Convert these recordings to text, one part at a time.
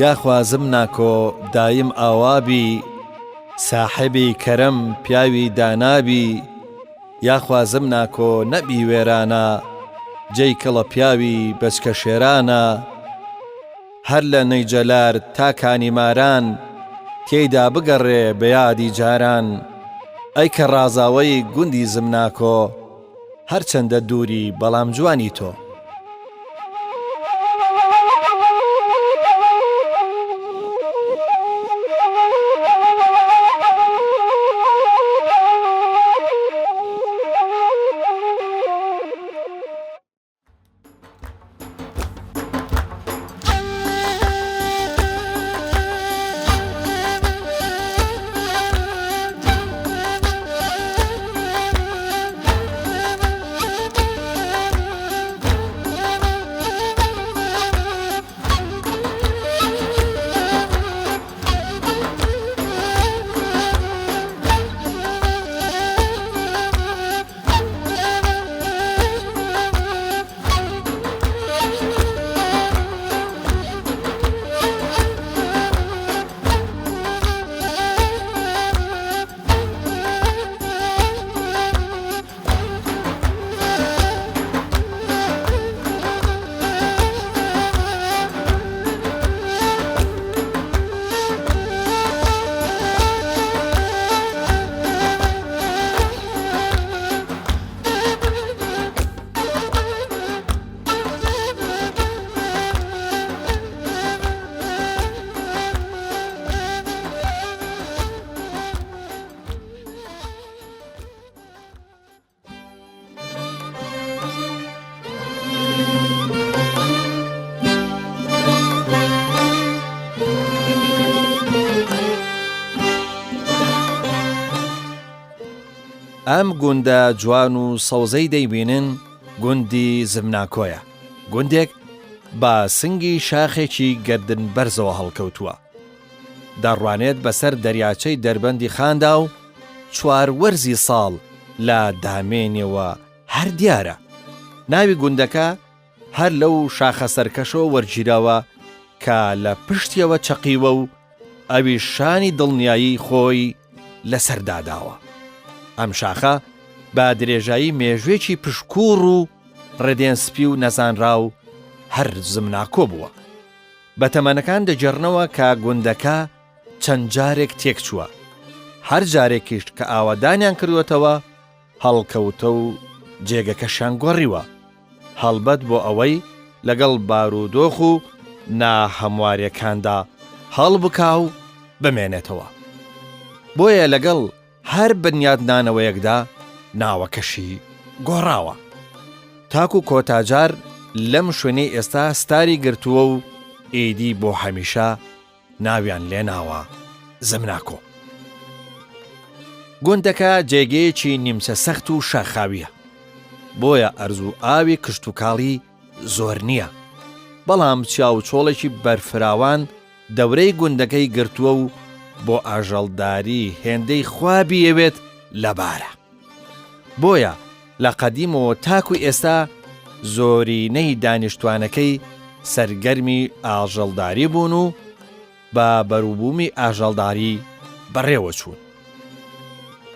یاخوازم ناکۆ دایم ئاوابی، ساحبی کەرەم پیاوی دانابی. یاخوازم ناکۆ نەبی وێرانە، جێی کڵە پیاوی بەچکە شێرانە. هەر لە نەیجەلار تا کانیماران، تێیدا بگەڕێ بە یادی جاران. ئەی کە ڕازاوەی گوندی زمناکۆ، هەرچەندە دووری بەڵام جوانی تۆ. ئەم گوندە جوان و سەوزەی دەیبینن گوندی زمناکۆیە. گوندێک با سنگی شاخێکی گردن بەرزەوە هەڵکەوتووە. دەڕوانێت بەسەر دەریاچەی دەربەندی خاندا و چوار وەرزی ساڵ لە دامێنێەوە هەر دیارە. ناوی گوندەکە هەر لەو شاخە سەرکەشەوە وەرگیراوە کە لە پشتیەوە چەقیوە و ئەوی شانی دڵنیایی خۆی لەسەرداداوە. ئەم شاخە با درێژایی مێژوێکی پشکوڕ و ڕێدێنسپی و نەزانرا و هەر زمناکۆ بووە. بە تەمەنەکان دەجێڕنەوە کە گوندەکە چەند جارێک تێک چووە. هەر جارێکیش کە ئاوادانیان کردوێتەوە هەڵکەوتە و جێگەکەشیان گۆڕیوە، هەڵبەت بۆ ئەوەی لەگەڵ بارودۆخ و ناهەمواریەکاندا هەڵبکا و بمێنێتەوە. بۆیە لەگەڵ هەر بنیادنانەوەیەکدا ناوەکەشی گۆڕاوە. تاکو کۆتاجار لەم شوێنەی ئێستا ستاری گرتووە و ئیدی بۆ هەمیشە ناویان لێناوە زمناکۆ. گوندەکە جێگەیەکی نیمچە سەخت و شاخاویە، بۆیە ئەرزوو ئاوی کشت و کاڵی زۆر نییە. بەڵام چاو چۆڵێکی بەرفراوان دەورەی گوندەکەی گرتووە و بۆ ئاژەڵداری هێندەی خوابی ئەوێت لەبارە. بۆیە لە قەدیمەوە تاکوی ئێستا زۆرینەی دانیشتوانەکەی سەرگەرمی ئاژەڵداری بوون و بە بەروبوومی ئاژەڵداری بەڕێوە چوون.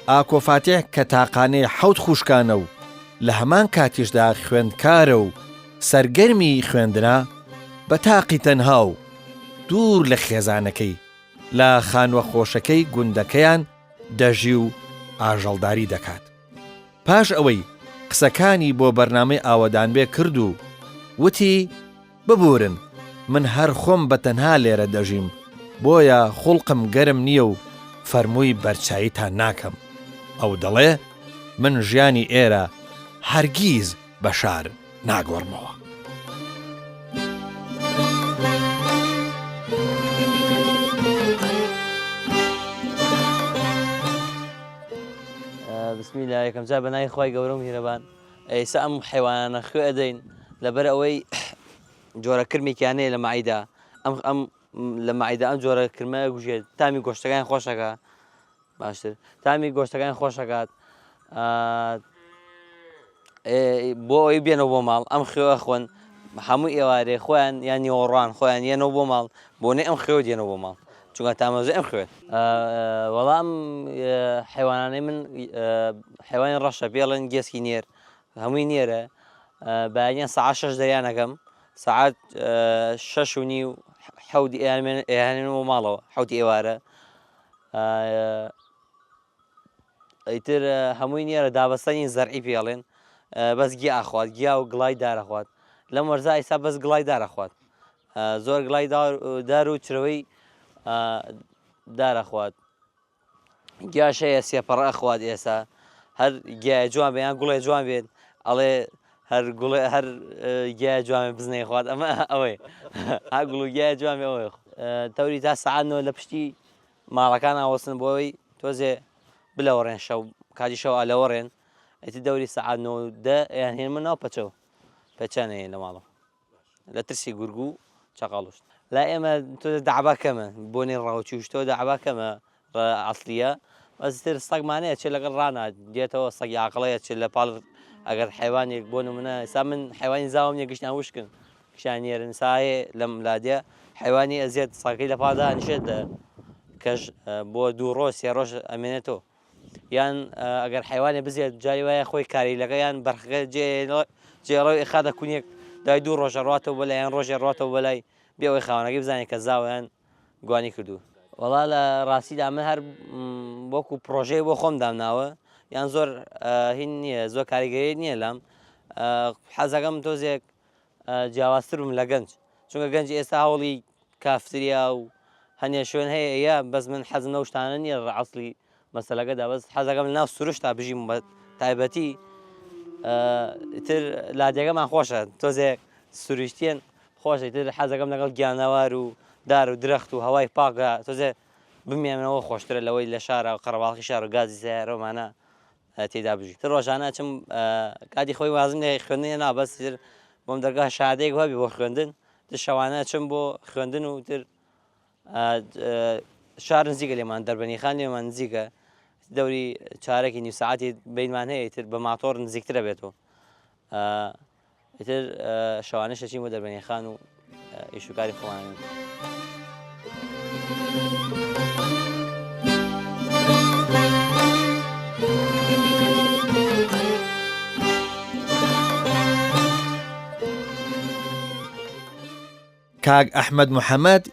ئاکۆفاتێح کە تاقانەی حەوت خوشکانە و لە هەمان کاتیشدا خوێندکارە و سەرگەرمی خوێندنە، بە تاقی تەنها و دوور لە خێزانەکەی لە خانوە خۆشەکەی گوندەکەیان دەژی و ئاژەڵداری دەکات. پاش ئەوەی قسەکانی بۆ بەرنامەی ئاوەدان بێ کرد و وتی ببورن، من هەر خۆم بە تەنها لێرە دەژیم، بۆیە خوڵقم گەرم نییە و فەرمووی بەرچاییتان ناکەم. ئەو دەڵێ من ژیانی ئێرە هەرگیز بە شار ناگۆڕمەوە. بسم الله يكم جاب ناي خوي قولهم هربان أي سأم حيوان خو أدين لبر أوي جورا كرمي كاني لما عيدا أم لما عيدا أم جورا كرمي وجد تامي قشتكان خوشكا باشتر تامي قشتكان خوشكات بۆ ئەوی بێنەوە بۆ ماڵ ئەم خێوە خوێن هەموو ئێوارێ خۆیان یان نیوەڕوان خۆیان یەنەوە بۆ ماڵ بۆنێ ئەم خێوە دێنەوە بۆ ماڵ چونکە تامەزە ئەم خوێت وەڵام حیوانانەی من حیوانی ڕەشە پێڵێن گێسکی نێر هەمووی نێرە بەیان سەعات 6 دەریانەکەم سەعات 6 و نیو حەوت ئێهانێنەوە ماڵەوە حەوتی ئێوارە ئیتر هەمووی نێرە دابەستنی زەرعی پێڵێن بەس گیا ئاخوات گیا و گڵای دارەخوات لەم وەرزە ئیسا بەس گڵای دارەخوات زۆر گڵای دار و چرەوەی دارەخوات گیاشەیە سێپەڕە ئەخوات ئێستا هەر گیایە جوان بێ یان گوڵێ جوان بێت ئەڵێ هەر گیایە جوان بێ بزنەی خوات ئەمە ئەوەی ها گوڵ و گیایە جوان بێ ئەوەی تەوری تا سەعاتنەوە لە پشتی ماڵەکان ئاوەستن بۆەوەی تۆزێ بلەوەڕێن شەو کاتی شەو ئالەوەڕێن ئەیتی دەوری سەعات 9 یان هێنمە ناو پەچەوە پەچانەیە لە ماڵەوە لە ترسی گورگ و چاقاڵوشت لا ئێمە تۆ دەعبا کەمە بۆنی ڕاوچی وشتەوە دەعبا کەمە عەسڵیە بەستر سەگمانەیە چێ لەگەڵ ڕانا دێتەوە سەگی عاقڵەیە چێ لە پاڵ ئەگەر حیوانێک بۆ نمونە ئێستا من حیوانی زاوم نییە گشتیان وشکن کشانێرن سایێ لەم لادێ حیوانی ئەزیێت ساکەی لە پادا نیشێت کەش بۆ 2 ڕۆژ 3 ڕۆژ ئەمێنێتەوە یان ئەگەر حیوانێ بزێت جای وایە خۆی کاریلەکە یان بەرخەکە جێڕەوی ئێخاتە کونیەک دای 2 ڕۆژە ڕاتەوە بەلای یان ڕۆژێ ڕاتەوە بەلای بێ ئەوەی خاوەنەکەی بزانێت کە زاویان گوانی کردو وەڵا لە ڕاستیدا من هەر وەکو پرۆژەی بۆ خۆم دامناوە یان زۆر هین نییە زۆر کاریگەری نییە لەم حەزەکەم تۆزێک جیاوازترم لە گەنج چونکە گەنج ئێستا هەوڵی کافتریا و هەنێ شوێن هەیە بەس من حەزم لەو شتانە نییە ڕعەسڵی مەسەلەکەدا بەس حەزەکەم لە ناو سروشتا بژیم بە تایبەتی تر لادێکەمان خۆشە تۆزێک سروشتیان خۆشە تر حەزەکەم لەگەڵ گیانەوار و دار و درەخت و هەوای پاکە تۆزێ بمێنەوە خۆشترە لەوەی لە شارە و قەرەباڵقی شار و گازی سیارۆمانە تێدا بژی تر ڕۆژانە چم کاتی خۆی وازم لێ خوێندنی نابەس تر بۆم دەرگا شادەیەک وابی بۆ خوێندن تر شەوانە چم بۆ خوێندن و تر شار نزیکە لێمان دەربەنیخان لێمان نزیکە دەوری چارەکی نیو سەعاتی بینمان هەیە تر بە ماتۆر نزیکترە بێتەوە تر شەوانە شەچین بۆ دەربەنیخان و ئیشوکاری خۆوانە کاک ئەحمەد محەممەد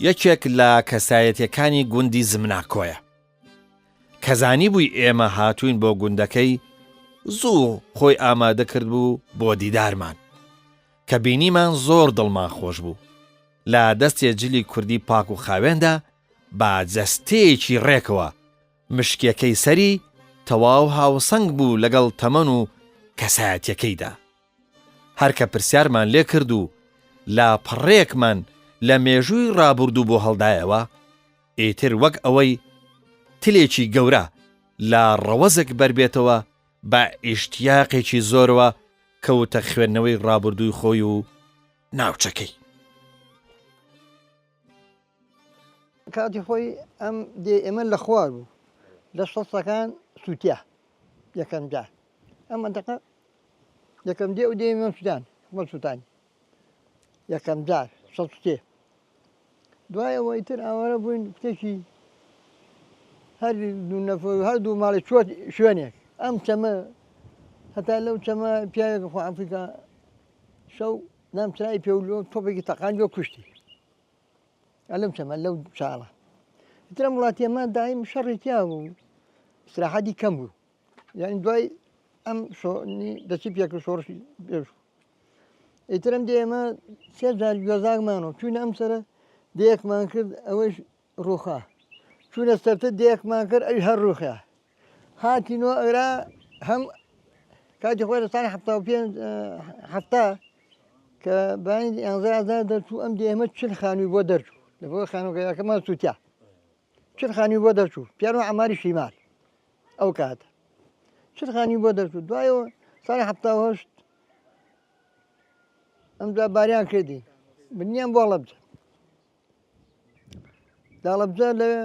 یەکێک لە کەسایەتیەکانی گوندی زمناکۆیە کەزانی بووی ئێمە هاتوین بۆ گوندەکەی زوو خۆی ئامادە کرد بوو بۆ دیدارمان کە بینیمان زۆر دڵمان خۆش بوو لە دەستێ جلی کوردی پاک و خاوێندا با جەستەیەکی ڕێکەوە مشکێکەی سەری تەواو هاوسەنگ بوو لەگەڵ تەمەن و کەسایەتیەکەیدا هەرکە پرسیارمان لێ کرد و لا پڕێکمان لە مێژووی ڕابردوو بۆ هەڵدایەوە ئیتر وەک ئەوەی تلێکی گەورە لە ڕەوەزێک بەربێتەوە بە ئیشتیاقێکی زۆرەوە کەوتە خوێندنەوەی ڕابردووی خۆی و ناوچەکەی کاتی خۆی ئەم دێ ئێمە لە خوار بوو لە شەسەکان سووتیا یەکەم جار ئەم منتەقە یەکەم دێ و دێ مەم سودان وەک سووتانی یەکەم جار شەسوتێ دوایەوەی تر ئاوارە بووین کتێکی هەردوو ماڵی چوە شوێنێک ئەم چەمە هەتا لەو چەمە پیاوێکە خۆ ئەفریقا شەو نامچرای پێولۆ تۆپێکی تەقاندیۆ کوشتی ئەلەم چەمە لەو ساڵە ترە وڵاتیەمە دایم شەڕی تیا بوو استراحەتی کەم بوو یعنی دوای ئەم دەچی پێکرد شۆڕشی پێش ئیترم دێ ئێمە 3000 گوێزاکمانەوە چوونە ئەم سەرە دەیەکمان کرد ئەوەش ڕووخا چوونە سەرتە دەیەکمان کرد ئەوی هەر ڕووخیا هاتینەوە ئەرا هەم کاتی خۆی لەستانی هەفتا کە بانی 11 دەرچوو ئەم دێ ئێمە چل خانووی بۆ دەرچوو لە بۆ خانووگەیەکەمان سووتیا چل خانووی بۆ دەرچوو پیانەوە ئەماری شیمال ئەو کاتە چرخانی بۆ دەرچوو دوایەوە ساڵی هەفتاهەشت ئەمجا باریان کردی بنیان بۆ هەڵەبجە هەڵەبجە لەوێ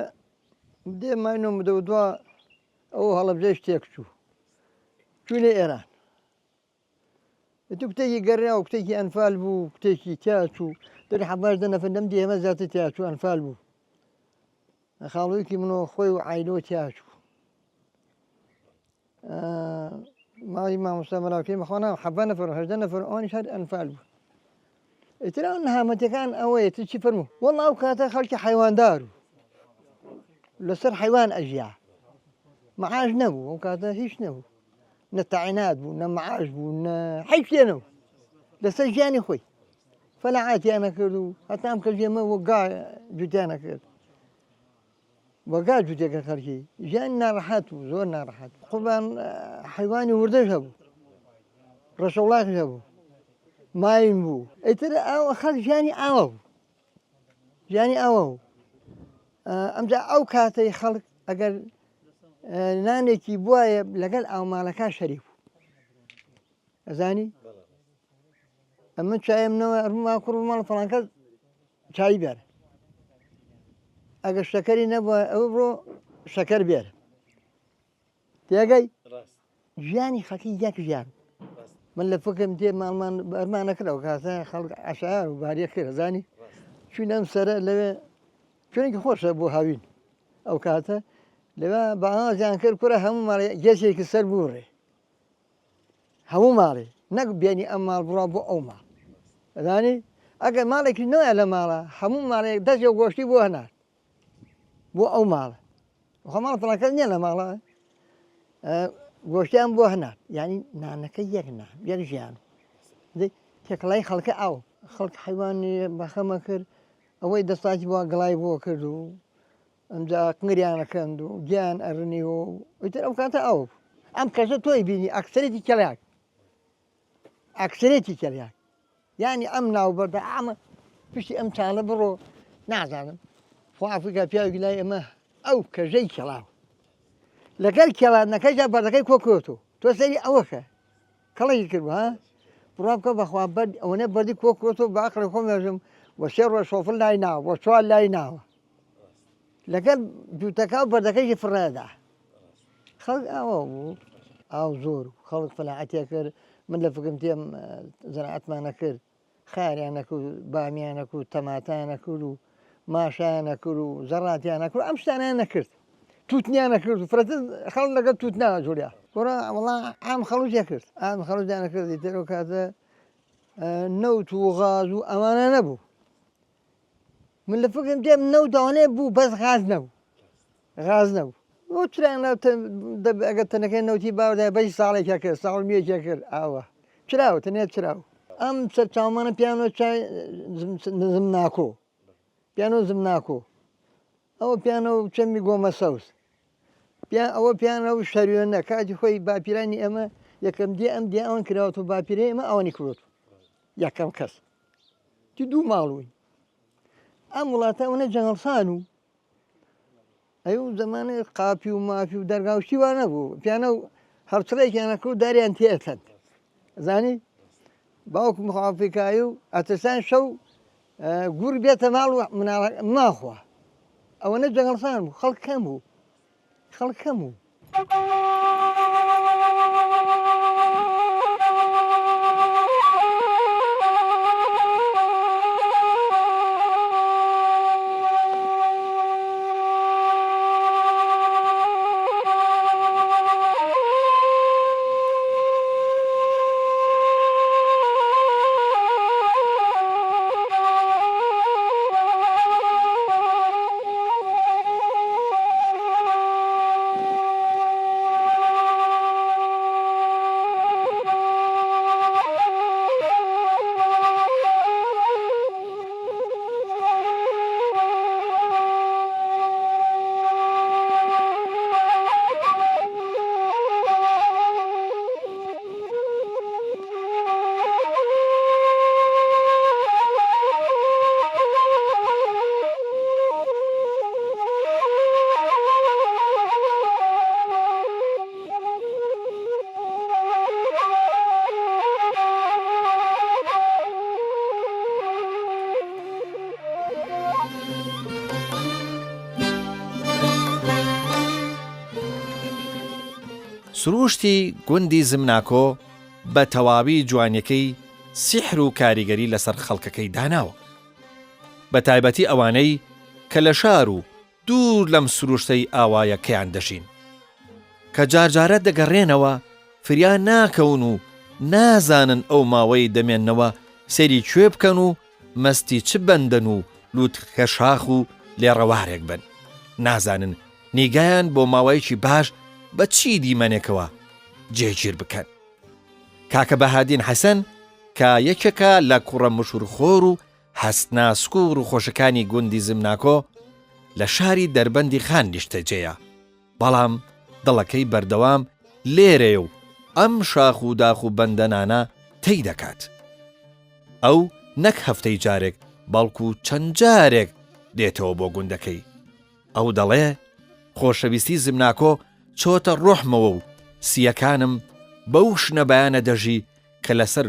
دێ ماینۆ مدە دووە ئەو هەڵەبجەی شتێک چوو چوونێ ئێران تو کتێکی گەڕیا و کتێکی ئەنفال بوو کتێکی تیا چوو دەری حەباش دەنەفەن دەم ئێمە زیاتر تیا چوو ئەنفال بوو خاڵوویکی منەوە خۆی و عیلۆ تیا چوو ماڵی مامۆستا مەراو پێی مەخوانا حەبا نەفەر هەژدە نەفەر ئەوانیش هەر ئەنفال بوو ئیتر ئەو نەهامەتەکان ئەوەیە تو چی فەرموو وەڵڵا ئەو کاتە خەڵکی حەیواندار و لەسەر حەیوان ئەژیا مەعاش نەبوو ئەو کاتە هیچ نەبوو نە تەعینات بوو نە مەعاش بوو نە حیچ لێ نەبوو لەسەر ژیانی خۆی فەلاعاتیانە کرد و هەتا ئەم کەس ئێمە وەگا جوتیانە کرد وەگا جوتێکە خەڵکی ژیانی ناڕەحەت بوو زۆر ناڕەحەت قوربان حەیوانی وردەش هەبوو ڕەشەوڵاقش هەبوو ماین بوو ئیتر ئەوە خەڵک ژیانی ئاوە بوو ژیانی ئاوە بوو ئەمجا ئەو کاتەی خەڵک ئەگەر نانێکی بواە لەگەڵ ئاوماڵەکە شەریک بوو ئەزانی ئەمە چایمنەوە ئەرمما کوڕ ماڵ فڵانکەس چای بێرە ئەگەر شەکەری نەبووە ئەوە بڕۆ شەکەر بێرە تێگەی ژیانی خەڵکی یەک ژیان من لە فکرم دێ ماڵمان ئەرمانەکرەوە کاتە خەڵک عەشایار و باریە کرد زانی چوین ئەم سەرە لەوێ چونێکی خۆشە بۆ هاوین ئەو کاتە لەوێ بەهازیان کرد کوڕە هەموو ماڵێ گێچێکی سەر بووڕێ هەموو ماڵێ نەک بێنی ئەم ماڵ بڕوا بۆ ئەو ماڵ ئەزانی ئەگەر ماڵێکی نوێە لە ماڵە هەموو ماڵێک دەستێ گۆشتی بۆ هەنار بۆ ئەو ماڵە خۆ ماڵ فڵانکەس نییە لە ماڵە گۆشتیان بۆ هەنار یعنی نانەکە یەک نان یەک ژیان تێکەڵای خەڵکە ئاو خەڵک حیوانی بەخەمە کرد ئەوەی دەستاکی بۆ گڵای بۆ کرد و ئەمجا قنگریانەکەند و گیان ئەڕنیەوە ئیتر ئەو کاتە ئەو ئەم کەسە تۆی بینی ئەکسەرێتی کەڵیاک ئەکسەرێتی کەلیاک یعنی ئەم ناوبەردە ئەمە پشتی ئەم چاڵە بڕۆ نازانم خۆعافریکا پیاوی لای ئەمە ئەو کەژەی کەڵاو لەگەر کێڵانەکەیدا بەردەکەی کۆکۆتۆ تۆ سەری ئەوەکە کەڵی کردوە ها بڕا بکە بەخوا بەرد ئەوەنە بەردی کۆکۆتۆ بە عەقڵی خۆم دەژم وە سێ ڕۆژ شۆفر لای ناوە وە چوار لای ناوە لەگەر جووتەکە و بەردەکەیشی فڕێدا خەڵک ئەوە بوو ئاو زۆر خەڵک فەلاحەتیە کرد من لە فکرم تێم زەراعەتمانە کرد خاریانە کرد و بامیانە کرد و تەماتیانە کرد و ماشایانە کرد و زەڕاتیانە کرد ئەم شتانیان نەکرد تووتنیانە کرد و فرەتر خەڵک لەگەڵ تووتناوە جوولیا وەرە وەڵا ئام خەڵوجیە کرد ئام خەڵوجیانە کرد ئیتر ئەو کاتە نەوت و غاز و ئەمانە نەبوو من لە فکرم تێم نەوت ئەوانەیە بوو بەس غاز نەبوو غاز نەبوو ئەو چرایان ئەگەر تەنەکەی نەوتی باوەدای بەشی ساڵێکە کرد ساڵ میەکێ کرد ئاوە چراوە تەنێت چراوە ئەم چاومانە پیانۆ چای زم ناکۆ پیانۆ زم ناکۆ ئەوە پیانە و چەمی گۆمە سەوز ئەوە پیانە و شەریۆنە کاتی خۆی باپیرانی ئەمە یەکەم دێ ئەم دێ ئەوان کراوەت و باپیرە ئێمە ئەوانی کڕۆت یەکەم کەس تی دوو ماڵووی ئەم وڵاتە ئەوەنە جەنگەڵسان و ئەو زەمانە قاپی و مافی و دەرگاوشتی وا نەبوو پیانە و هەڵچڕێکیانە کرد و داریان تێتەن زانی باوکم ئەفریقایی و ئەترسان شەو گوڕ بێتە ماڵ و ماخوا ئەوەنە جەنگەڵسان بوو خەڵک کەم بوو خەڵک کەم بوو سروشتی گوندی زمناکۆ بە تەواوی جوانیەکەی سیحر و کاریگەری لەسەر خەڵکەکەی داناوە، بە تایبەتی ئەوانەی کە لە شار و دوور لەم سروشتەی ئاوایەکەیان دەژین، کە جارجارە دەگەڕێنەوە فریان ناکەون و نازانن ئەو ماوەی دەمێننەوە سەیری کوێ بکەن و مەستی چ بەندەن و لووتکە شاخ و لێڕەوارێک بن، نازانن نیگایان بۆ ماوەیەکی باش بە چی دیمەنێکەوە جێگیر بکەن. کاکە بەهادین حەسەن کە یەکێکە لە کوڕە مشورخۆر و هەستناسک و ڕووخۆشەکانی گوندی زمناکۆ لە شاری دەربەندی خان نیشتەجێیە، بەڵام دڵەکەی بەردەوام لێرێ و ئەم شاخ و داخ و بەندەنانە تێی دەکات. ئەو نەک هەفتەی جارێک بەڵکو چەند جارێک دێتەوە بۆ گوندەکەی. ئەو دەڵێ خۆشەویستی زمناکۆ چۆتە ڕۆحمەوە و سیەکانم بەو شنە بەیانە دەژی کە لەسەر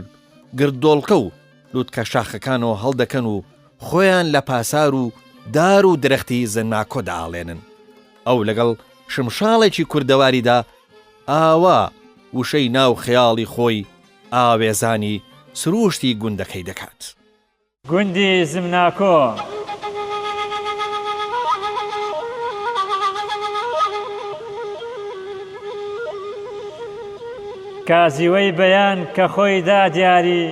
گردۆڵکە و لووتکە شاخەکانەوە هەڵدەکەن و خۆیان لە پاسار و دار و درەختی زمناکۆ داڵێنن. ئەو لەگەڵ شمشاڵێکی کوردەواریدا ئاوا وشەی ناو خەیاڵی خۆی ئاوێزانی سروشتی گوندەکەی دەکات. گوندی زمناکۆ کازیوەی بەیان کە خۆی دا دیاری،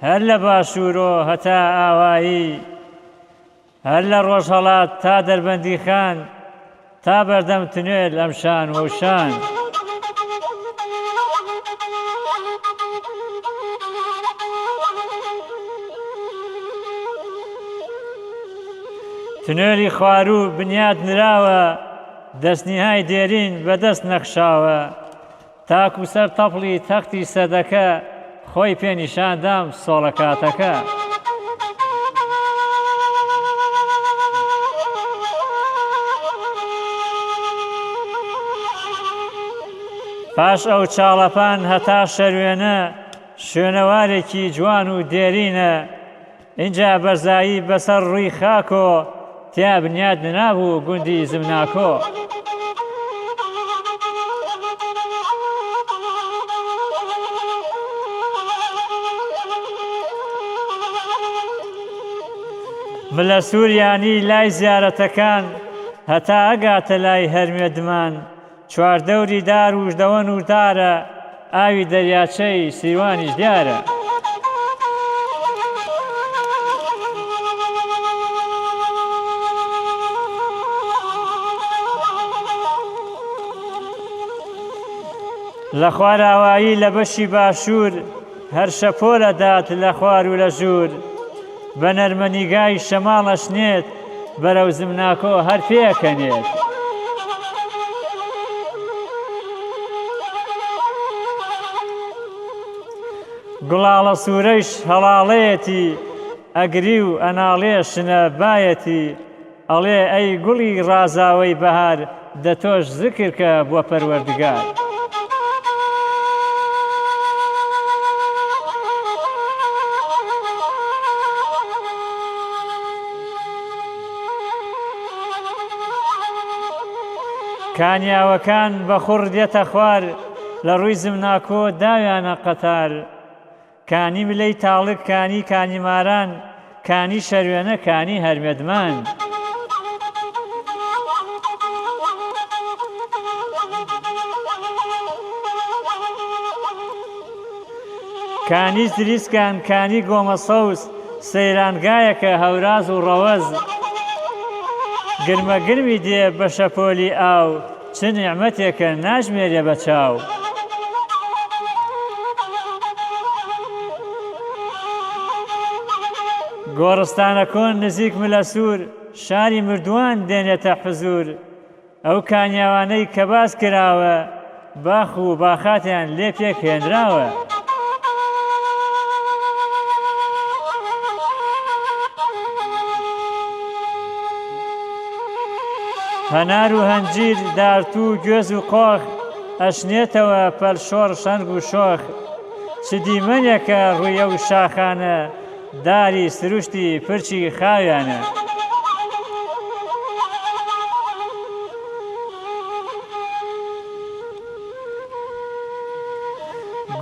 هەر لە باشوورۆ هەتا ئاوایی، هەر لە ڕۆژهەڵات تا دەربەندی خان، تا بەردەم تونێل ئەم شان و شان. تونێلی خواروو بنیاد نراوە، دەستنیهای دێرین بەدەست نەخشاوە، تاکو سەر تەپڵی تەختی سەدەکە، خۆی پێنیشاندام سۆڵە کاتەکە. پاش ئەو چاڵەپان هەتا شەروێنە، شوێنەوارێکی جوان و دێرینە، اینجا بەرزایی بەسەر ڕووی خاکۆ، تیا بنیاد نەبوو گوندی زمناکۆ. ملە سووریانی لای زیارەتەکان، هەتا ئەگاتە لای هەرمێدمان، چواردەوری دار وژدەوە نوردارە، ئاوی دەریاچەی سیروانیش دیارە. لە خواراوایی لە بەشی باشوور، هەر شەپۆلە دات لە خوار و لە ژوور، بە نەرمەنیگای شەماڵەشنێت، بەرەو زمناکۆ هەر پێکەنێت. گوڵاڵە سوورەیش هەڵاڵەیەتی، ئەگری و ئەناڵێ شنە بایەتی، ئەڵێ ئەی گوڵی ڕازاوەی بەهار، دەتۆش زکرکە بۆ پەروەردگار. کانیاوەکان بە خوڕ دێتە خوار، لە ڕووی زمناکۆ داویانە قەتار، کانی ملەی تاڵک، کانی کانیماران، کانی شەروێنە، کانی هەرمێدمان. کانی زریسکان، کانی گۆمەسەوس، سەیرانگایەکە هەوراز و ڕەوەز، گرمە گرمی دێ بە شەپۆلی ئاو، چ نیعمەتێکە ناژمێرێ بە چاو. گۆڕستانە کۆن نزیک ملە سوور، شاری مردووان دێنێتە حزور، ئەو کانیاوانەی کە باس کراوە، باخ و باخاتیان لێ پێک هێنراوە. هەنار و هەنجیر، دارتوو، گوێز و قۆخ، ئەشنێتەوە پەلشۆڕ شەنگ و شۆخ، چ دیمەنێکە ڕوویە و شاخانە، داری سروشتی پرچی خاویانە.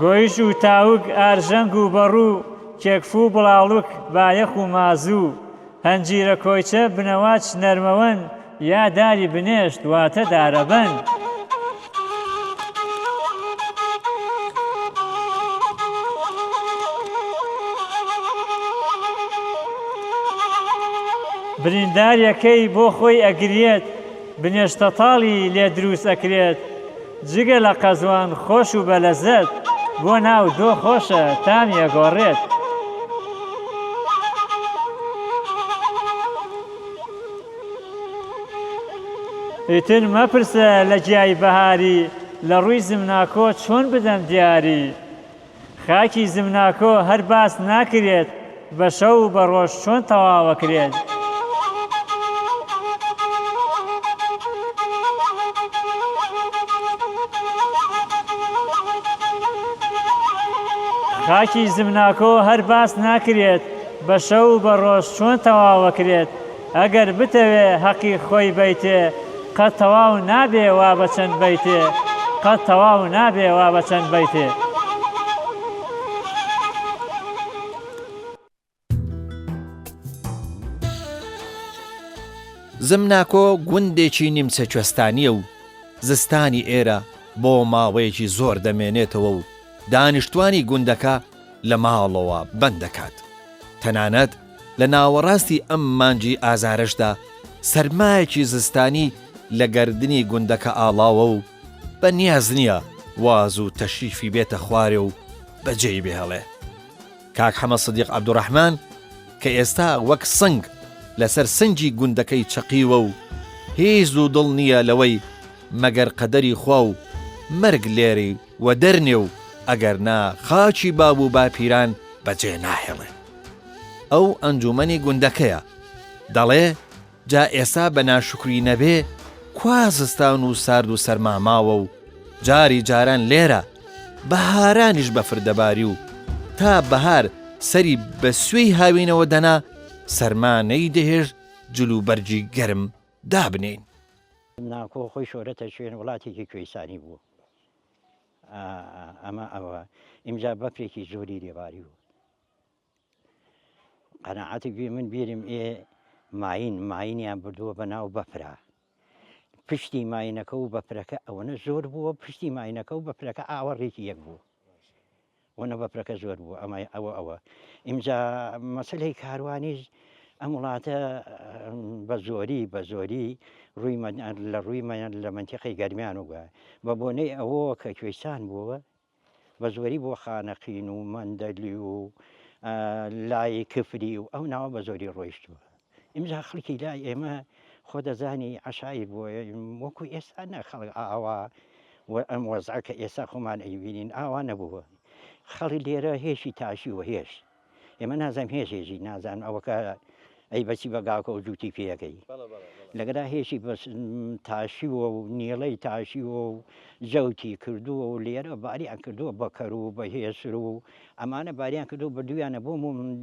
گۆیش و تاوک ئارژەنگ و بەڕوو کێکفوو بڵاوڵک بایەخ و مازوو هەنجیرە کۆیچە بنەواچ نەرمەوەن یا داری بنێشت واتە دارەبەن برینداریەکەی بۆ خۆی ئەگرێت بنێشتە تاڵی لێ دروست ئەکرێت جگە لە قەزوان خۆش و بەلەزەت بۆ ناو دۆ خۆشە تامی ئەگۆڕێت ئیتر مەپرسە لە گیای بەهاری لە ڕووی زمناکۆ چۆن بدەم دیاری خاکی زمناکۆ هەر باس ناکرێت بە شەو و بە ڕۆژ چۆن تەواوەکرێت خاکی زمناکۆ هەر باس ناکرێت بە شەو و بە ڕۆژ چۆن تەواوەکرێت ئەگەر بتەوێ حەقی خۆی بیتێ قەت تەواو نابێ وا بە چەند بیتێ قەت تەواو نابێ وا بە چەند بیتێ زمناکۆ گوندێکی نیمچە کوێستانیە و زستانی ئێرە بۆ ماوەیەکی زۆر دەمێنێتەوە و دانیشتوانی گوندەکە لە ماڵەوە بەند دەکات تەنانەت لە ناوەڕاستی ئەم مانجی ئازارشدا سەرمایەکی زستانی لە گەردنی گوندەکە ئاڵاوە و بە نیاز نییە واز و تەشریفی بێتە خوارێ و بەجێی بهێڵێ کاک حەمە سدیق عەبدوڕەحمان کە ئێستا وەک سنگ لەسەر سنگی گوندەکەی چەقیوە و هیچ و دڵ نییە لەوەی مەگەر قەدەری خوا و مەرگ لێری و دەرنێ و ئەگەر نا خاچی بابوو باپیران بەجێ ناهێڵێ ئەو ئەنجومەنی گوندەکەیە دەڵێ جا ئێستا بە ناشکری نەبێ کوا زستان و سارد و سەرماماوە و جاری جاران لێرە بەهارانیش بەفردەباری و تا بەهار سەری بە سوێی هاوینەوە دەنا سەرمانەی دەهێژ جلو بەرجی گەرم دابنین ناکۆ خۆی شۆرەتە شوێن وڵاتێکی کوێستانی بوو ئەمە ئەوە ئیمجا بەفرێکی زۆری لێباری بوو قەناعەتی گوێ من بیرم ماینیان بردووە بە ناو بەفرا پشتی ماینەکە و بەفرەکە ئەوەنە زۆر بووە پشتی ماینەکە و بەفرەکە ئاوەڕێکی یەک بوو وەنە بەفرەکە زۆر بوو ئەوە ئیمجا مەسلەی کاروانیش ئەم وڵاتە بە زۆری لە ڕووی لە منتیقی گەرمیان وگە بە بۆنەی ئەوە کە کوێستان بووە بە زۆری بۆ خانەقین و مەندەلی و لای کفری و ئەو ناوە بە زۆری ڕۆیشتووە ئیمجا خەڵکی لای ئێمە خۆ دەزانی عەشایر بووە وەکو ئێستا نەخەڵک ئاوا ئەم وەزعە کە ئێستا خۆمان ئەیبینین ئاوا نەبووە خەڵی لێرە هێشی تاشی و هێش ئێمە نازانم هێشێژی نازانم ئەوەکە ئەی بەچی بەگاکە و جووتی پێەکەی لەگەدا هێشی تاشیوە و نیێڵەی تاشیوە و جەوتی کردووە و لێرە باریان کردووە بە کەر و بە هێسر و ئەمانە باریان کردو بردویانە بۆ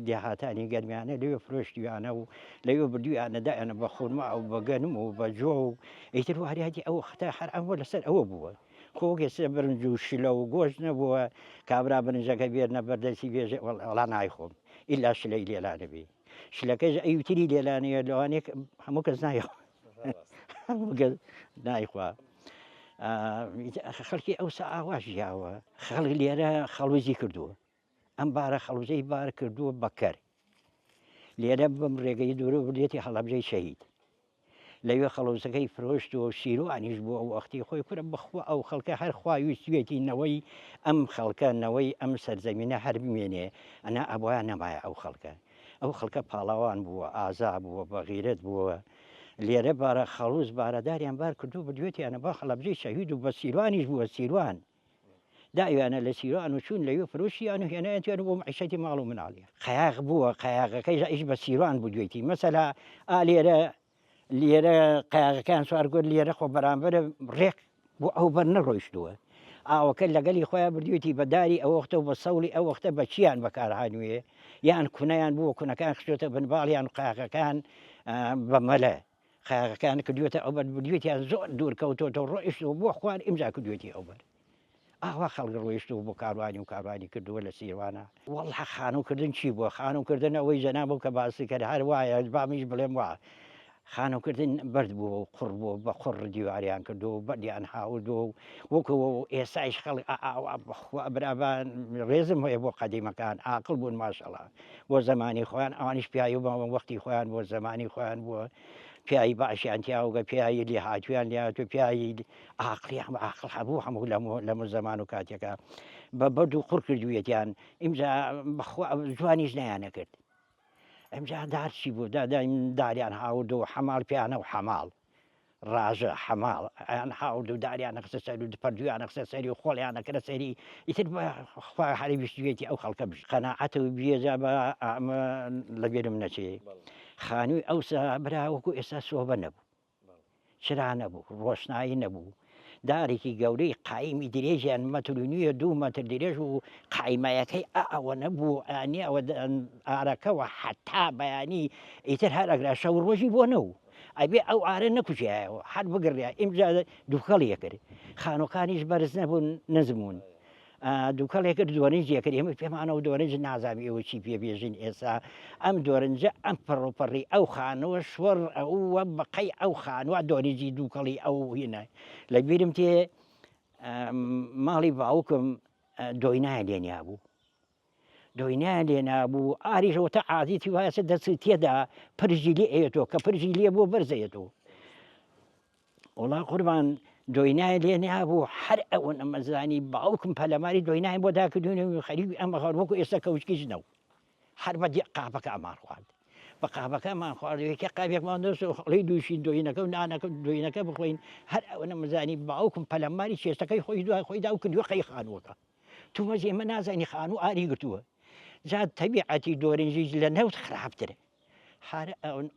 دیاهاتانی گەرمیانە لەوێ فرۆشتیانە و لەوێ بردویانەدایانە بە خورما و بە گەنم و بە جۆ و ئیتر واریاتی ئەوە ختا هەر ئەوە لەسەر ئەوە بووە خۆگەسە برنج و شلە و گۆشت نەبووە کابرا برنجەکە بێرنە بەردەسی بێژێ وەڵا نایخۆم ئیلا شلەی لێلانە بێ شلەکەش ئەیوتری لێلانەیە لەوانێک هەموو کەس نایخۆ نایخوا خەڵکی ئەوسا ئاواش ژیاوە خەڵک لێرە خەڵوزی کردووە ئەم بارە خەڵوزەی بار کردووە بەکەر لێرە بەم ڕێگەی دوورە بردێتی هەڵەبجەی شەهید لەوێ خەڵوزەکەی فرۆشت و شیروانیش بووە ئەو وەختی خۆی کورە بخوا ئەو خەڵکە هەر خوایویستوێتی نەوەی ئەم خەڵکە نەوەی ئەم سەرزەمینە هەر بمێنێ ئەنا ئەبوایە نەمایە ئەو خەڵکە پاڵاوان بووە ئازا بووە بە غیرەت بووە لێرە بارە خەڵوز بارەداریان بار کردو بردوێتیانە بە خەڵەبجەی شەهید و بە سیروانیش بووە سیروان داویانە لە سیروان و چوون لەوێ فرۆشیان و هێنایەتیان بۆ معیشەتی ماڵ و مناڵیە قەیاغ بووە قەیاغەکەی ئیش بە سیروان بردوێتی مەسەلا لێرە قەیاغەکان سوارگۆر لێرە خۆ بەرامبەرە ڕێک بۆ ئەو بەر نەڕۆیشتووە ئاوەکە لەگەلی خۆیان بردوێتی بەداری ئەو وەختە و بە سەوڵی ئەو وەختە بە چیان بەکارهانوێ یان کونەیان بووە کونەکان خشتێتە بنباڵیان و قەیاغەکان بە مەلە قەیاغەکان کردوێتە ئەوبەر بردوێتیان زۆر دوور کەوتۆتە ڕۆیشتەوە بۆ خوار ئیمزا کردوێتی ئەوبەر ئاوا خەڵک ڕۆیشتەوە بۆ کاروانی و کاروانی کردووە لە سیروانە وەڵا خانوکردن چی بووە خانوکردن ئەوەی جەنابە و کە باسی کرد هەر وایە بامیش بڵێم وە خانوکردن بەرد بووە و قوڕ بووە بە قوڕ دیواریان کردو بەردیان هاوردووە وەکەوە ئێستایش خەڵک برابان ڕێزم هەیە بۆ قەدیمەکان عاقڵ بوون ماشەڵا بۆ زمانی خۆیان ئەوانیش پیاوی و وەختی خۆیان بۆ زمانی خۆیان بووە پیاوی باشیان تیاوگە پیاوی لێ هاتوویان لێهاتوو پیاوی عاقلیان عاقڵ هەبوو هەموو لەمە زەمان و کاتێکە بە بەرد و قوڕ کردوویەتیان ئیمجا بەخوا جوانیش نەیانەکرد ئەمجا دارچی بوو داریان هاوردەوە حەماڵ پیانە و حەماڵ ڕاژە حەماڵ ئەیان هاورد و داریان نەخستە سەر و پەردویان نەخستە سەری و خۆڵیان نەکرە سەری ئیتر خوا هەری بیستوێتی ئەو خەڵکە بژ قەناعەتە و بێجا بە ئەمە لەبێرم نەچێ خانووی ئەوسا براوەکو ئێستا سۆبە نەبوو چرا نەبوو ڕۆشنایی نەبوو دارێکی گەورەی قایمی درێژیان مەتر و نییە 2 مەتر درێژ و قایمایەکەی ئەوە نەبوو ئەنی ئەوە ئارەکەەوە حتا بەیانی ئیتر هەر ئەگرا شەو ڕۆژی بۆ نەوو ئەبێ ئەو ئارە نەکوژایەوە هەر بگڕیا ئیمجا دووکەڵیە کرد خانۆکانیش بەرز نەبوون نەزمون دووکەڵێکرد دۆرنج یەکرد ئێمە پێمانەوە دۆرنج نازامی ئەوە چی پێبێژین ئێستا ئەم دۆرنجە ئەم پڕۆپەڕی ئەو خانەوە شوەڕ ئەوە بەقەی ئەو خانوە دۆریجی دووکەڵی ئەو هینە لە بیرم تێ ماڵی باوکم دۆینایە لێنیا بوو دۆینیان لێ نابوو ئاریشەوە تا عادیتی وایە دەست تێدا پرژی لێ ئەوێتەوە کە پرژی لێ بۆ بەرزەیەتەوە وڵا قوربان دۆینای لێ نابوو هەر ئەوە نەمەزانی باوکم پەلەماری دۆینای بۆ داکردوونەوە خەریکی ئەمە هەروەکو ئێستا کەوچکیش نەوە هەر بە قاپەکە ئەمان خوارد بە قاپەکەمان خواردوەکە قاپێکمان دەست خڵی دووشین دۆینەکە و نانەکە دۆینەکە بخۆین هەر ئەوە نەمەزانی باوکم پەلەماری چێستەکەی خۆی دوای خۆی دا و کردووە قەی خانووەکە تومەژ ئێمە نازانی خانوو ئاری گرتووە جا تەبیعەتی دۆرنجیش لە نەوت خراپترە هەر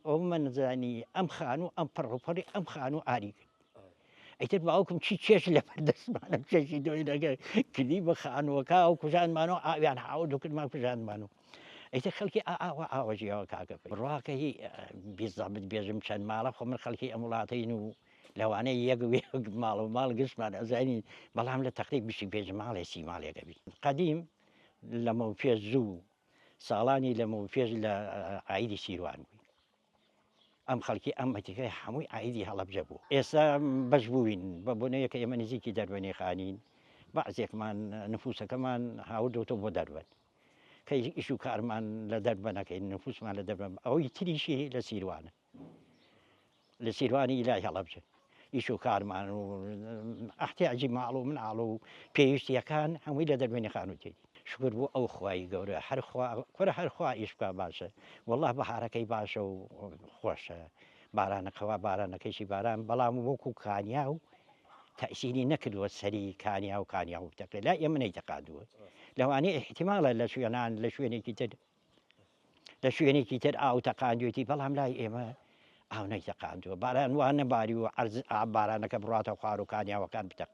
ئەومە نزانی ئەم خانوو ئەم پڕۆپەڕی ئەم خانوو ئاری کرد ئەیتر باوکم چی چێش لە بەردەستمانە چێشی دۆینەکە کردی بە خانووەکە ئەو کوژانمانەوە ئاویان هاوڕد و کردمان کوژانمانەوە ئەیتر خەڵکی ئاوا ئاوەژیەوە کاکە بڕواکەی بیزابت بێژم چەند ماڵە خۆ من خەڵکی ئەم وڵاتین و لەوانەیە یەک ماڵ و ماڵ گشتمان ئەزانی بەڵام لە تەقریب بشی پێش ماڵێ سی ماڵێکە بی قەدیم لەمە پێش زوو ساڵانی لەمە پێش لە عیدی سیروان بووین ئەم خەڵکی ئەم مەتیکەی هەمووی عیدی هەڵەبجە بوو ئێستا بەش بووین بە بۆنەیەکە ئێمە نزیکی دەربەنێ خانین بەعزێکمان نفوسەکەمان هاوردەوتە بۆ دەربەن کە ئیش و کارمان لە دەربەنەکەین نفوسمان لە دەربەن ئەوەی تریشی لە سیروانە لە سیروانی لای هەڵەبجە ئیش و کارمان و ئەحتیاجی ماڵ و مناڵ و پێویستیەکان هەمووی لە دەربەنی خانووتێتی شکر بۆ ئەو خوای گەورە هەر هەرخوا ئیش بکە باشە وەڵا بەهارەکەی باشە و خۆشە بارانەکەوا بارانەکەیشی باران بەڵام وەکو کانیا و تەئسیری نەکردووە سەری کانیا و کانیا و تەقی لا ئێمە نەیتەقاندووە لەوانەیە احتیمالە لە شوێنان لە شوێنێکی تر ئاو تەقاندوێتی بەڵام لای ئێمە ئاو نەیتەقاندووە باران وان نەباری و بارانەکە بڕاتە خوار و کانیاوەکان بتەق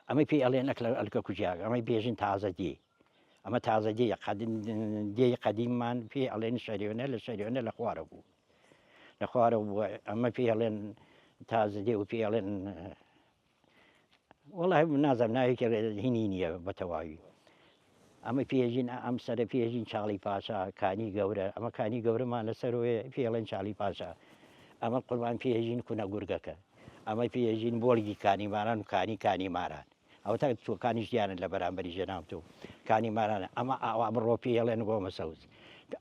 ئەمەی پێی ئەڵێ نەک لە ئەلکە کوژیاک ئەمەی بێژین تازە دی ئەمە تازە دێی قەدیممان پێ ئەڵێن شەریێنە لە شەریێنە لە خوارە بوو لە خوارە بووە ئەمە پێ ئەڵێن تازە دێ و پێ ئەڵێن وەڵای نازەم ناوێکی هینی نییە بە تەواوی ئەمە پێژین ئەم سەرە پێژین چاڵی پاشا کانی گەورە ئەمە کانی گەورەمان لەسەرۆێ پێڵێن چاڵی پاشا ئەمە قوربان پێژین کوونە گورگەکە ئەمە پێژین بۆڵگی کانی ماران و کانی ماران ئەو تا چۆکانیش دیانن لە بەرامبەری ژێناوتۆ کانی مارانە ئەمە ئاوا بڕۆ پێڵێن گۆمە سەوز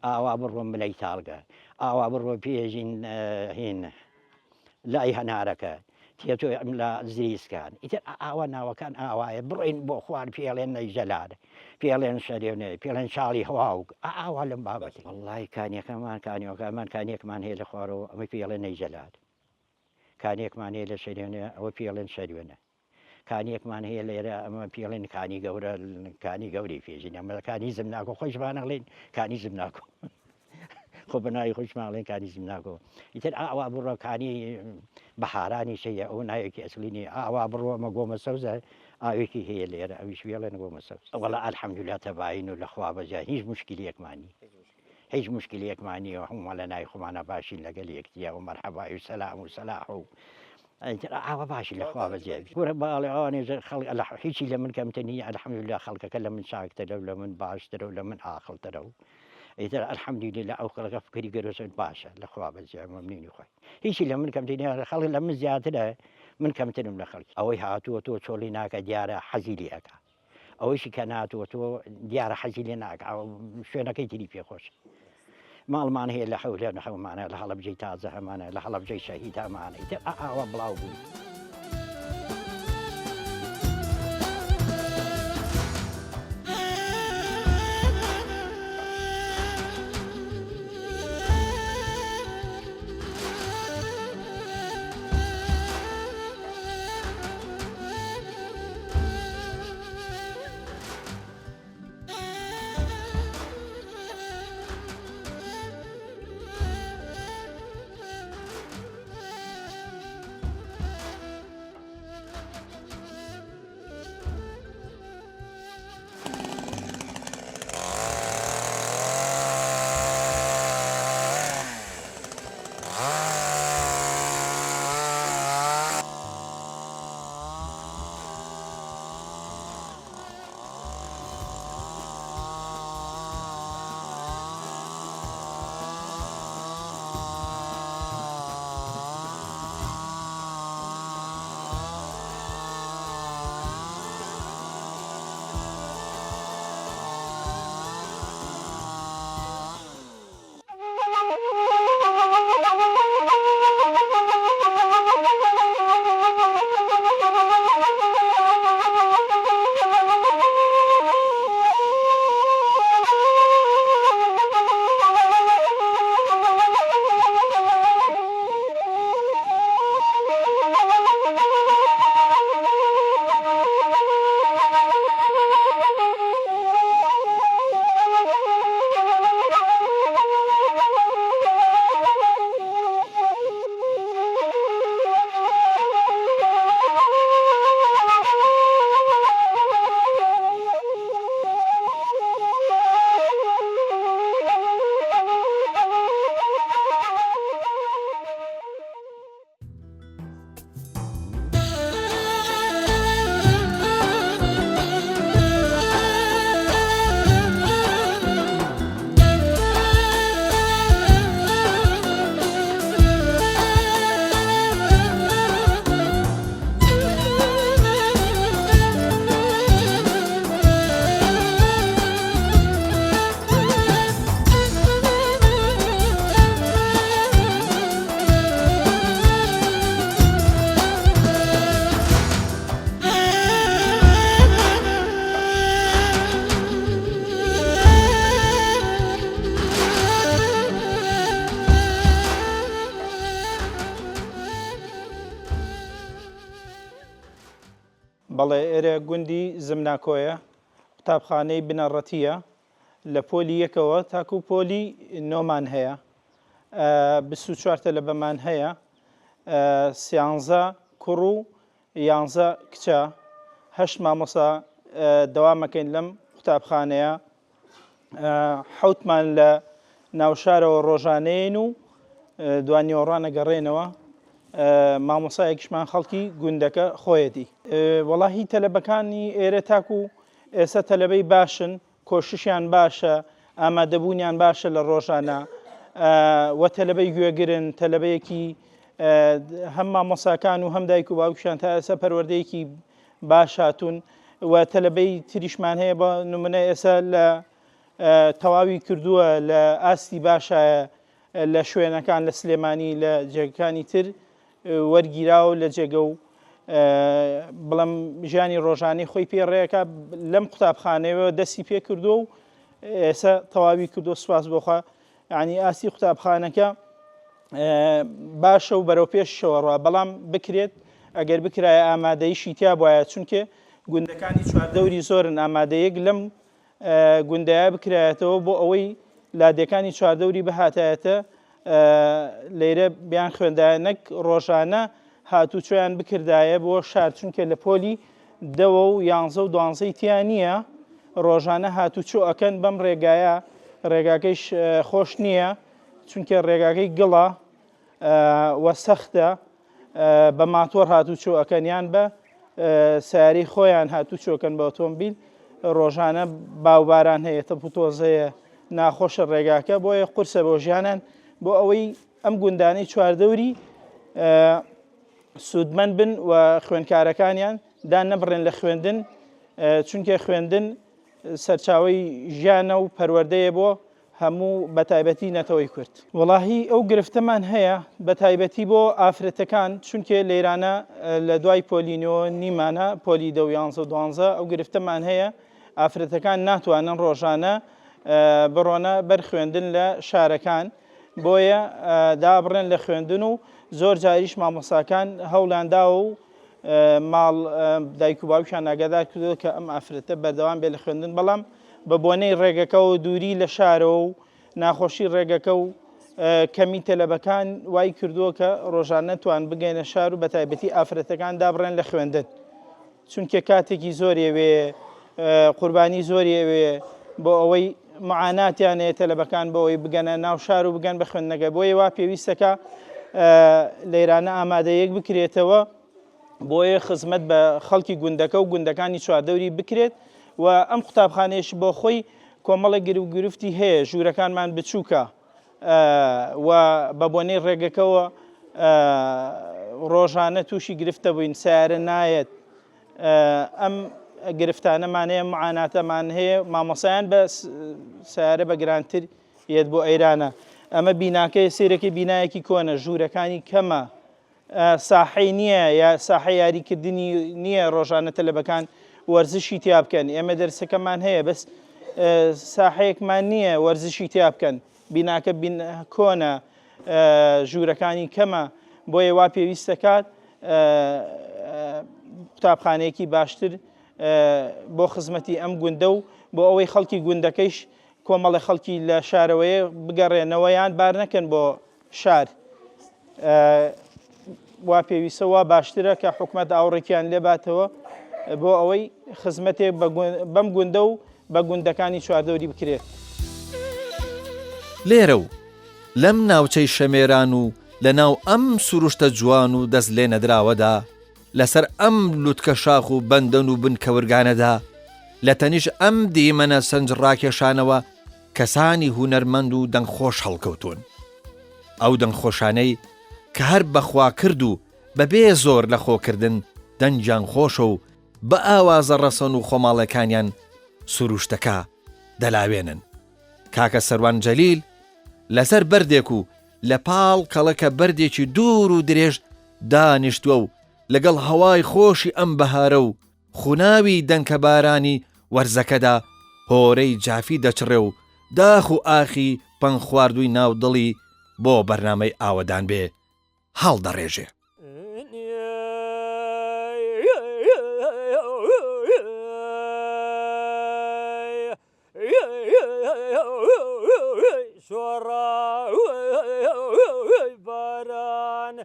ئاوا بڕۆ ملەی تاڵگە ئاوا بڕۆ پێژین هین لای هەنارەکە تێتۆ ئەم لە زریسکان ئیتر ئاوا ناوەکان ئاوایە بڕین بۆ خوار پێڵێن نەیژەلار پێڵێن شەرێنێ پێڵێن شاڵی هەواوک ئاوا لەم بابەتی وەڵای کانیەکەمان کانیەکەمان کانیەکمان هەیە لە خوارەوە ئەمە پێڵێن نەیژەلار کانیەکمان هەیە لە شەرێنێ ئەوە پێڵێن شەروێنە کانیەکمان هەیە لێرە ئەمە پێڵێن کانی گەورە کانی گەوری پێژین ئەمە کانی زمناکۆ خۆشبانەڵێن کانی زمناکۆ خۆ بەناوی خۆشماڵێن کانی زمناکۆ ئیتر ئاوا بڕۆکانی بەهارانی شەیە ئەو ناوێکی ئەسلینی ئاوا بڕۆمە گۆمە سەوزە ئاوێکی هەیە لێرە ئەویش وێڵێن گۆمە سەوز وەڵا ئەلحەمدولیلا تەباین و لەخوا بەجا هیچ مشکلێکمانی هیچ مشکلێکمانیەوە هەمووان لە ناوی خۆمانە باشین لەگەل یەکتیە و مەرحەبای و سەلام و سەلاح و ئاوە باشی لەخوا بەجێ گورە باڵێوانێ خەڵک هیچی لە من کەمتەنی الحەمدوللا خەڵکەکە لە من چاکترە و لە من باشترە و لە من عاقڵترە و ئیتر الحەمدوللا ئەو خەڵکە فکری گەرۆسن باشە لەخوا بەجێ مەمنونی خۆی هیچی لە من کەمتەنی خەڵک لە من زیاترە من کەمترم لە خەڵکی ئەوەی هاتووە تۆ چۆڵی ناکە دیارە حەزی لێ ئەکا ئەوەیشی کە ناتوە تۆ دیارە حەزی لێ ناکە شوێنەکەی تری پێخۆش ماڵمان هەیە لە حەولێ نەحەومانە لە هەڵەبجەی تازە هەمانە لە هەڵەبجەی شەهید هەمانە ئیتر ئاوا بڵاو بووی بەڵێ ئێرە گوندی زمناکۆیە قوتابخانەی بنەڕەتیە لە پۆلی یەکەوە تاکو پۆلی نۆمان هەیە 24 لە بەمان هەیە 13 کوڕ و 11 کچە 8 مامۆستا دەوامەکەین لەم قوتابخانەیە حوتمان لە ناوشارەوە ڕۆژانەیەن و دوانیۆڕانە گەڕێنەوە مامۆسایەکیشمان خەڵکی گوندەکە خۆیەتی وەڵاهی تەلەبەکانی ئێرە تاکو ئێستا تەلەبەی باشن کۆششیان باشە ئامادەبوونیان باشە لە ڕۆژانە وە تەلەبەی گوێگرن تەلەبەیەکی هەم مامۆساکان و هەم دایک و باوکیان تا ئێستا پەروەردەیەکی باش هاتوون و تەلەبەی تریشمان هەیە بە نمونە ئێستا لە تەواوی کردووە لە ئاستی باشایە لە شوێنەکان لە سلێمانی لە جێگەکانی تر وەرگیراوە لە جێگە و بڵم ژیانی ڕۆژانەی خۆی پێڕێەکە لەم قوتابخانەوە دەستی پێ کردو و ئێستا تەواوی کردو سوپاس بۆخوا یعنی ئاستی قوتابخانەکە باشە و بەرەو پێشەوە ڕوا بەڵام بکرێت ئەگەر بکرایە ئامادەیشی تیا بواە چونکە گوندەکانی چواردەوری زۆرن ئامادەیەک لەم گوندایە بکرایەتەوە بۆ ئەوەی لادەکانی چواردەوری بەهاتایەتە لێرە بیان خوێندایەنەک ڕۆژانە هاتوچۆیان بکردایە بۆ شار چونکە لە پۆلی 10 و 11 و 12 تیان نییە ڕۆژانە هاتوچۆ ئەکەن بەم ڕێگایە ڕێگاکەیش خۆش نییە چونکە ڕێگاکەی گڵە وە سەختە بە ماتۆر هاتوو چۆەکەنیان بە سیاری خۆیان هاتوو چۆکەن بە ئۆتۆمبیل ڕۆژانە باوباران هەیە تەپوتۆزەیە ناخۆشە ڕێگاکە بۆیە قورسە بۆ ژیانان بۆ ئەوەی ئەم گوندانەی چواردەوری سوودمەند بن و خوێندکارەکانیان دان نەبڕێن لە خوێندن چونکە خوێندن سەرچاوی ژیانە و پەروەردەیە بۆ هەموو بەتایبەتی نەتەوەی کورد. وەڵاهی ئەو گرفتەمان هەیە بەتایبەتی بۆ ئافرەتەکان چونکە لێرانە لە دوای پۆلینۆ نیمانە پۆلی 12 ئەو گرفتەمان هەیە ئافرەتەکان ناتوانن ڕۆژانە بڕۆنە بەر خوێندن لە شارەکان بۆیە دابڕێن لە خوێندن و زۆر جاریش مامۆساکان هەوڵاندا و ماڵ دایک و باوکیان ئاگادار کردەوە کە ئەم ئافرەتە بەردەوام بێ لە خوێندن بەڵام بە بۆنەی ڕێگەکە و دووری لە شارەوە و ناخۆشی ڕێگەکە و کەمی تەلەبەکان وای کردووە کە ڕۆژانە توان بگەینە شار و بەتایبەتی ئافرەتەکان دابڕێن لە خوێندن چونکە کاتێکی زۆرێوێ قوربانی زۆرێوێ بۆ ئەوەی معاناتیان هەیە تەلەبەکان بۆ ئەوەی بگەنە ناو شار و بگەن بە خوێندنەکە بۆیە وا پێویستەکە لێرانە ئامادەیەک بکرێتەوە بۆیە خزمەت بە خەڵکی گوندەکە و گوندەکانی چواردەوری بکرێت و ئەم قوتابخانەیەش بۆ خۆی کۆمەڵە گرفتی هەیە ژوورەکانمان بچووکە و بە بۆنەی ڕێگەکەەوە ڕۆژانە تووشی گرفتە بووین سیارە نایەت ئەم گرفتانەمانەیە معاناتەمان هەیە مامۆسایان بە سیارە بە گرانتر یەت بۆ ئەیرانە ئەمە بیناکەی سیرەکەی بینایەکی کۆنە ژوورەکانی کەمە ساحەی نییە یا ساحە یاریکردنی نییە ڕۆژانە تەلەبەکان وەرزشی تیا بکەن ئێمە دەرسەکەمان هەیە بەس ساحەیەکمان نییە وەرزشی تیا بکەن بیناکە کۆنە ژوورەکانی کەمە بۆیە وا پێویستەکات قوتابخانەیەکی باشتر بۆ خزمەتی ئەم گوندە و بۆ ئەوەی خەڵکی گوندەکەیش کۆمەڵی خەڵکی لە شارەوەیە بگەڕێنەوەیان بار نەکەن بۆ شار وا پێویستە وا باشترە کە حکومەت ئاوڕێکیان لێباتەوە بۆ ئەوەی خزمەتێک بەم گوندە و بە گوندەکانی چواردەوری بکرێت. لێرە و لەم ناوچەی شەمێران و لە ناو ئەم سروشتە جوان و دەست لێ نەدراوەدا لەسەر ئەم لوتکە شاخ و بەندەن و بنکەورگانەدا لە تەنیش ئەم دیمەنە سەنج ڕاکێشانەوە کەسانی هونەرمەند و دەنگخۆش هەڵکەوتون. ئەو دەنگخۆشانەی کە هەر بەخوا کرد و بەبێ زۆر لە خۆکردن دەنجیان خۆشە و بە ئاوازە ڕەسەن و خۆماڵەکانیان سروشتەکە دەلاوێنن. کاکە سەروان جەلیل لەسەر بەردێک و لە پاڵ کەڵەکە بەردێکی دوور و درێژ دانیشتووە و لەگەڵ هەوای خۆشی ئەم بەهارە و خوناوی دەنکە بارانی وەرزەکەدا هۆرەی جافی دەچڕێ و داخ و ئاخی پەنگ خواردووی ناو دڵی بۆ بەرنامەی ئاوەدان بێ هەڵدەڕێژێ. باران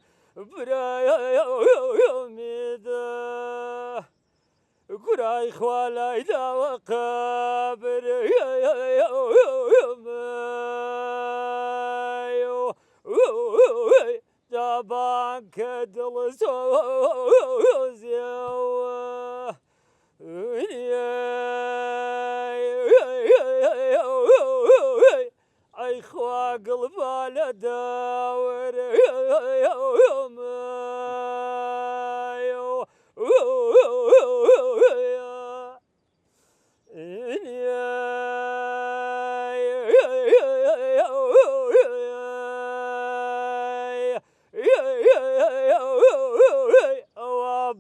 گورای خوالای داوە قابر دابان کە دڵ زۆزیەوە ئەی خوا گڵبا لە داوەرە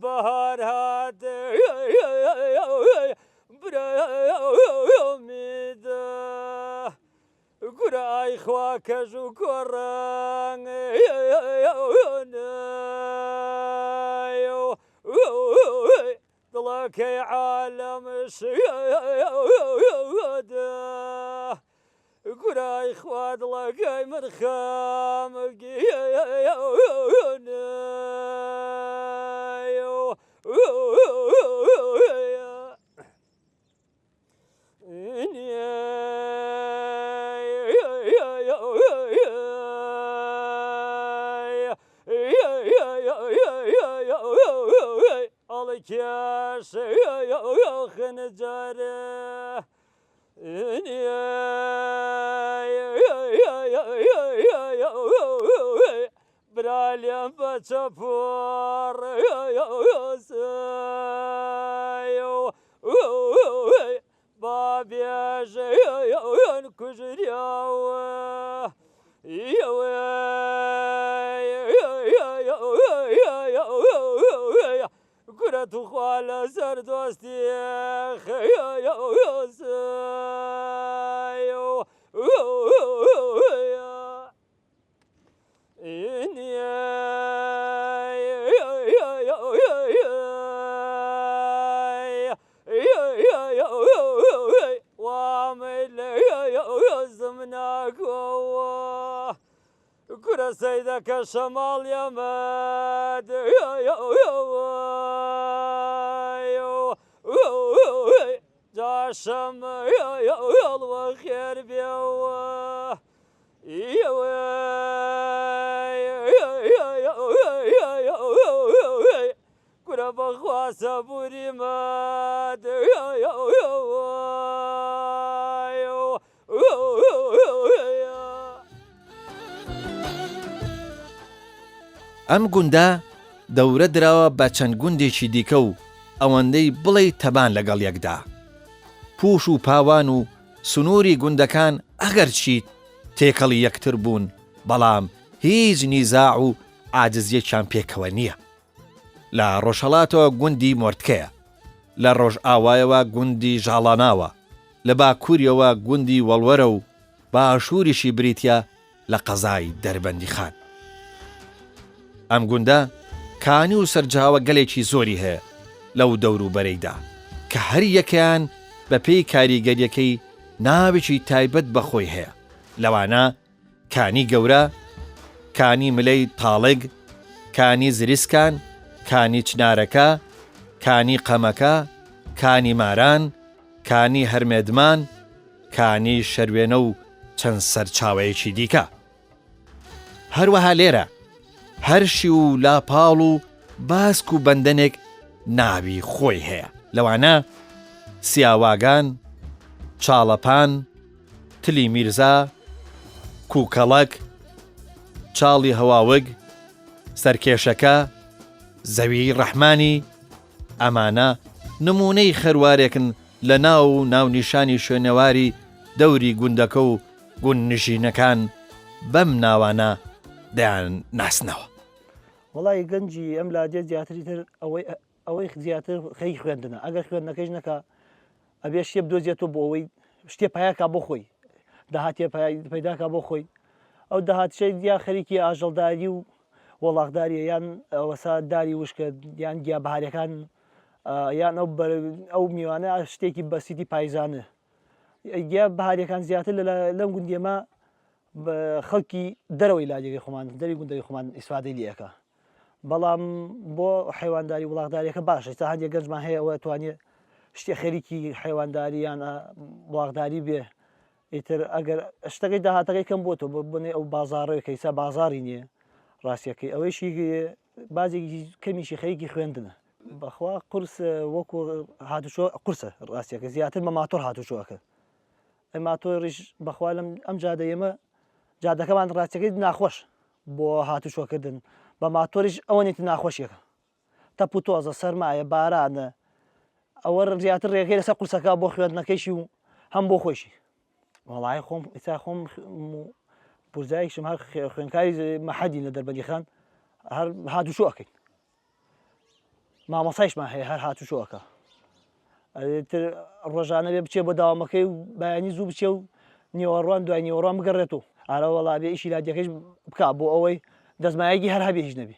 بەهار هات گورای خوا کەژ و کۆڕەنگ دڵەکەی عالەمش گورای خوا دڵەکەی من خەمگی كاش خنجره براليان بچپور بابيش كجرياوه كرة خوال سر دوستي كرة سيدك شمال يمد جاشم وخير بيوه كرة بخواس بوري مد ئەم گوندە دەورە دراوە بە چەند گوندێکی دیکە و ئەوەندەی بڵێ تەبان لەگەڵ یەکدا. پوش و پاوان و سنووری گوندەکان ئەگەر چیت تێکەڵی یەکتر بوون، بەڵام هیچ نیزاع و عاجزیەکیان پێکەوە نییە. لە ڕۆژهەڵاتەوە گوندی مۆردکەیە، لە ڕۆژ ئاوایەوە گوندی ژاڵاناوە، لە باکووریەوە گوندی وەڵوەرە و باشووریشی بریتە لە قەزای دەربەندی خان. ئەم گوندە کانی و سەرجاوە گەلێکی زۆری هەیە لەو دەوروبەرەیدا کە هەر یەکیان بە پێی کاریگەریەکەی ناوێکی تایبەت بەخۆی هەیە. لەوانە کانی گەورە، کانی ملەی تاڵگ، کانی زریسکان، کانی چنارەکە، کانی قەمەکە، کانی ماران، کانی هەرمێدمان، کانی شەروێنە و چەند سەرچاوەیەکی دیکە. هەروەها لێرە هەرشی و لاپاڵ و باسک و بەندەنێک ناوی خۆی هەیە. لەوانە سیاواگان، چاڵەپان، تلی میرزا، کوکەڵک، چاڵی هەواوگ، سەرکێشەکە، زەوی ڕەحمانی، ئەمانە نمونەی خەروارێکن لە ناو ناونیشانی شوێنەواری دەوری گوندەکە و گوندنشینەکان بەم ناوانە دەیان ناسنەوە. وڵی گەنجی ئەم لادێ زیاتری تر ئەوەی زیاتر خەی خوێندنە، ئەگەر خوێندنەکەش نەکە ئەبێ شتێ بدۆزێتەوە بۆ ئەوەی شتێ پایاکە بۆ خۆی، داهاتێ پەیداکە بۆ خۆی. ئەو داهاتشەی یا خەریکی ئاژەڵداری و وەڵاغداریە، یان ئەوەسا داری وشکە، یان گیا بەهارەکان، یان ئەو میوانە شتێکی بەسیتی پایزانە. گیا بەهارەکان زیاتر لەم گوندێمە خەڵکی دەرەوەی لاجێگەی خۆمان دەری گوندەی خۆمان ئیسفادەی لەکە. بەڵام بۆ حیوانداری وڵاغداریەکە باشە، تا هەندێک گەنجمان هەیە ئەوە توانێت شتێ خەریکی حیوانداری یان وڵاغداری بێ. ئیتر ئەگەر شتەکەی داهاتەکەی کەم بۆ تۆ بنێ ئەو بازاڕەوەی ئیسا بازاری نییە ڕاستیەکەی ئەوەیشی بازێکی کەمیشی خەریکی خوێندنە. بەخوا قورس وەکو هاتوچۆ قورسە ڕاستیەکە زیاتر بە ماتۆر هاتوچۆەکە. ئەم ماتۆریش بەخوا لەم ئەم جادە ئێمە جادەکەمان ڕاستیەکەی ناخۆش بۆ هاتوچۆکردن، بە ماتۆریش ئەوەنێتی ناخۆشیەکە تەپ و تۆزە سەرمایە بارانە، ئەوە زیاتر ڕێگەی لەسەر قورسەکە بۆ خوێندنەکەیشی و هەم بۆ خۆشی. وەڵای خۆم ئیسا خۆم پورزایشم هەر خوێنکاری مەحەدی لە دەربەندی خان هەر هاتوچۆەکەین، مامۆسایشمان هەیە هەر هاتوچۆەکە. تر ڕۆژانە بێ بچێ بۆ داوامەکەی و بەیانی زوو بچێ و نیوەڕوان دوای نیوەڕوان بگەڕێتەوە. ئارە وەڵا بێ ئیشی لادیەکەیش بکات بۆ ئەوەی دەزمایەکی هەر هەبێ هیچ نەبی.